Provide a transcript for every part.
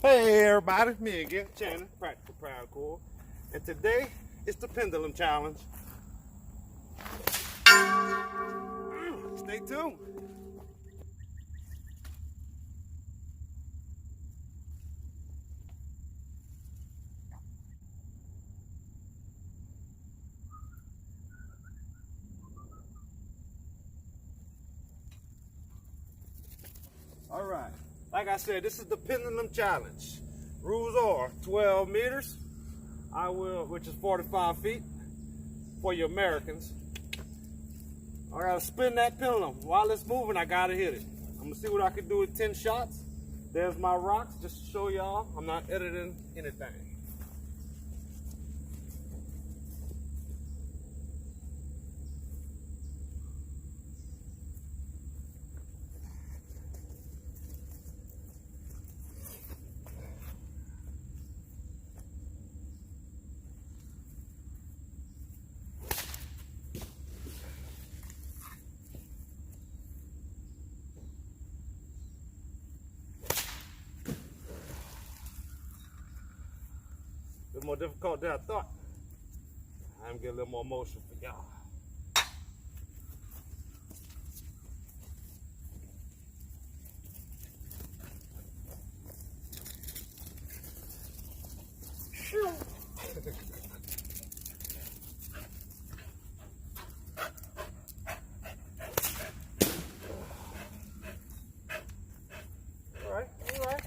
Hey everybody, me again, Channing, Practical Paracord, and today it's the Pendulum Challenge. Stay tuned. All right, like I said, this is the Pendulum Challenge. Rules are 12 meters, which is 45 feet for you Americans. I gotta spin that pendulum. While it's moving, I gotta hit it. I'm gonna see what I can do with 10 shots. There's my rocks, just to show y'all. I'm not editing anything. A little more difficult than I thought. I'm getting a little more emotion for y'all. All right.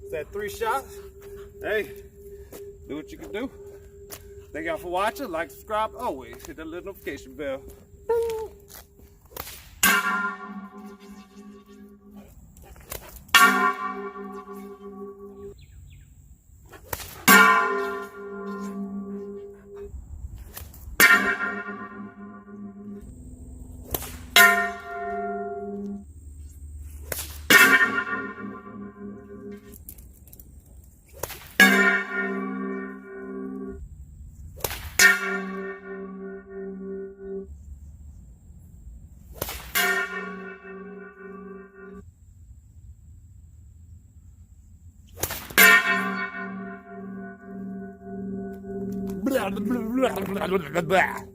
Is that 3 shots? Hey, do what you can do. Thank y'all for watching. Like, subscribe, always hit that little notification bell. Blah, blah, blah, blah, blah, blah.